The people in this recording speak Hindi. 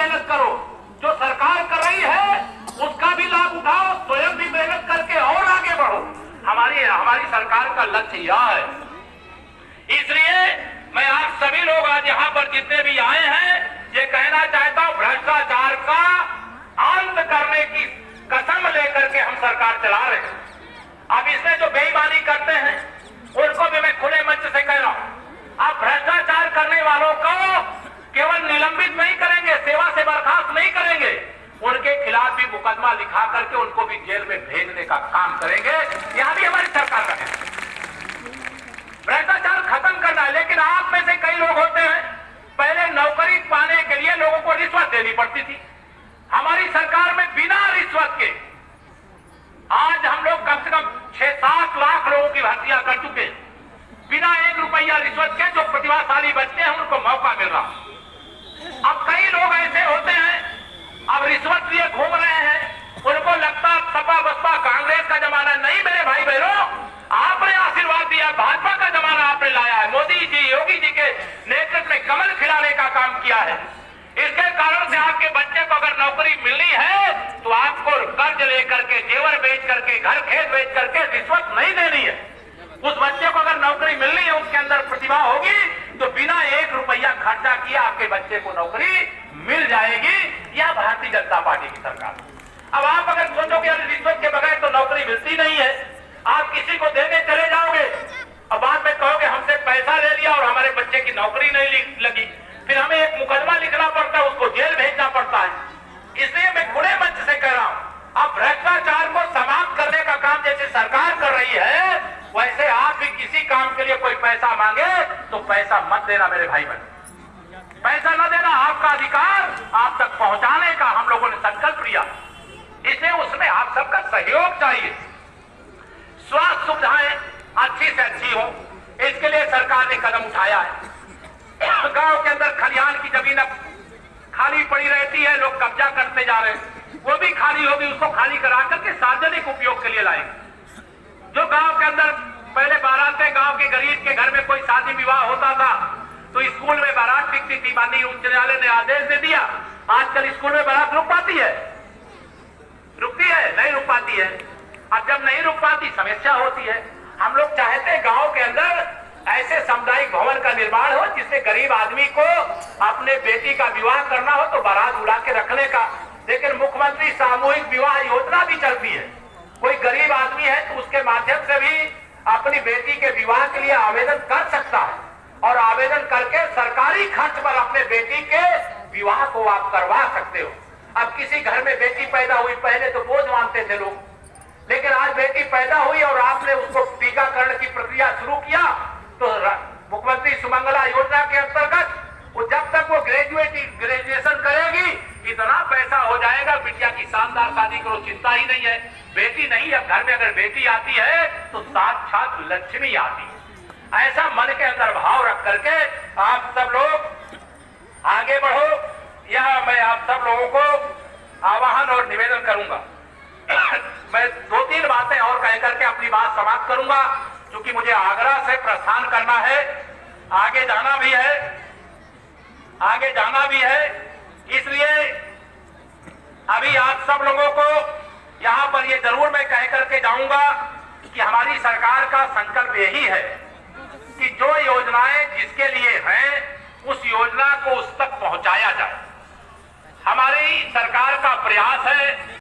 मेहनत करो, जो सरकार कर रही है उसका भी लाभ उठाओ, स्वयं भी मेहनत करके और आगे बढ़ो। हमारी सरकार का लक्ष्य यह है। इसलिए मैं आप सभी लोग आज यहाँ पर जितने भी आए हैं, ये कहना चाहता हूँ, भ्रष्टाचार का अंत करने की कसम लेकर के हम सरकार चला रहे हैं। अब इसमें जो बेईमानी करते हैं उनको भी मैं खुले मंच से कह रहा हूं, आप भ्रष्टाचार करने वालों को केवल निलंबित नहीं करेंगे, सेवा से बर्खास्त नहीं करेंगे, उनके खिलाफ भी मुकदमा लिखा करके उनको भी जेल में भेजने का काम करेंगे। यहां भी हमारी सरकार का है। भ्रष्टाचार खत्म करना है, लेकिन आप में से कई लोग होते हैं, पहले नौकरी पाने के लिए लोगों को रिश्वत देनी पड़ती थी। हमारी सरकार में बिना रिश्वत के आज हम लोग कम से कम 6-7 लाख लोगों की भर्तियां कर चुके हैं, बिना 1 रुपया रिश्वत के। जो प्रतिभाशाली बच्चे हैं उनको मौका मिल रहा। अब कई लोग ऐसे होते हैं, अब रिश्वत लिए घूम रहे हैं, उनको लगता सपा बसपा कांग्रेस का जमाना नहीं। मेरे भाई बहनों, आपने आशीर्वाद दिया, भाजपा का जमाना आपने लाया है। मोदी जी, योगी जी के नेतृत्व में कमल खिलाने का काम किया है। इसके कारण से आपके बच्चे को अगर नौकरी मिलनी है तो आपको कर्ज लेकर के, जेवर बेच करके, घर खेत बेच करके रिश्वत नहीं देनी है। उस बच्चे को अगर नौकरी मिलनी है, उसके अंदर प्रतिभा होगी, तो बिना 1 रुपया खर्चा किए आपके बच्चे को नौकरी मिल जाएगी। यह भारतीय जनता पार्टी की सरकार। अब आप अगर सोचो कि रिश्वत के बगैर तो नौकरी मिलती नहीं है, आप किसी को देने चले जाओगे और बाद में कहोगे हमसे पैसा ले लिया और हमारे बच्चे की नौकरी नहीं लगी, फिर हमें एक मुकदमा लिखना पड़ता है, उसको जेल भेजना पड़ता है। इसलिए मैं खुले मंच से कह रहा हूं, अब भ्रष्टाचार को समाप्त करने का काम जैसे सरकार कर रही है, वैसे आप भी किसी काम के लिए कोई पैसा मांगे तो पैसा मत देना मेरे भाई बहन। पैसा न देना, आपका अधिकार आप तक पहुंचाने का हम लोगों ने संकल्प लिया। इसलिए उसमें आप सबका सहयोग चाहिए। स्वास्थ्य सुविधाएं अच्छी से अच्छी हो, इसके लिए सरकार ने कदम उठाया है। गांव के अंदर खलिहान की जमीन अब खाली पड़ी रहती है, लोग कब्जा करते जा रहे हैं, वो भी खाली होगी, उसको खाली करा करके सार्वजनिक उपयोग के लिए लाएंगे। जो गांव के अंदर पहले बारातें, गांव के गरीब के घर में कोई शादी विवाह होता था तो स्कूल में बारात टिकती थी, माननीय उच्च न्यायालय ने आदेश दे दिया, आजकल स्कूल में बारात रुक पाती है? रुकती है? नहीं रुक पाती है। अब जब नहीं रुक पाती, समस्या होती है। हम लोग चाहते हैं गांव के अंदर ऐसे सामुदायिक भवन का निर्माण हो जिससे गरीब आदमी को अपने बेटी का विवाह करना हो तो बारात बुला के रखने का। लेकिन मुख्यमंत्री सामूहिक विवाह योजना भी चलती है, कोई गरीब आदमी है तो उसके माध्यम से भी अपनी बेटी के विवाह के लिए आवेदन कर सकता है, और आवेदन करके सरकारी खर्च पर अपने बेटी के विवाह को आप करवा सकते हो। अब किसी घर में बेटी पैदा हुई, पहले तो बोझ मानते थे लोग, लेकिन आज बेटी पैदा हुई और आपने उसको टीकाकरण की प्रक्रिया शुरू किया तो मुख्यमंत्री सुमंगला योजना के अंतर्गत वो जब तक वो ग्रेजुएशन करेगी इतना पैसा हो जाएगा, बिटिया की शानदार शादी करो, चिंता ही नहीं है। बेटी नहीं, अब घर में अगर बेटी आती है तो साक्षात लक्ष्मी आती है। ऐसा मन के अंदर भाव रख करके आप सब लोग आगे बढ़ो। यह मैं आप सब लोगों को आह्वान और निवेदन करूंगा। मैं 2-3 बातें और कह करके अपनी बात समाप्त करूंगा, क्योंकि मुझे आगरा से प्रस्थान करना है, आगे जाना भी है। इसलिए अभी आप सब लोगों को यहां पर ये जरूर मैं कह करके जाऊंगा कि हमारी सरकार का संकल्प यही है कि जो योजनाएं जिसके लिए हैं उस योजना को उस तक पहुंचाया जाए। हमारी सरकार का प्रयास है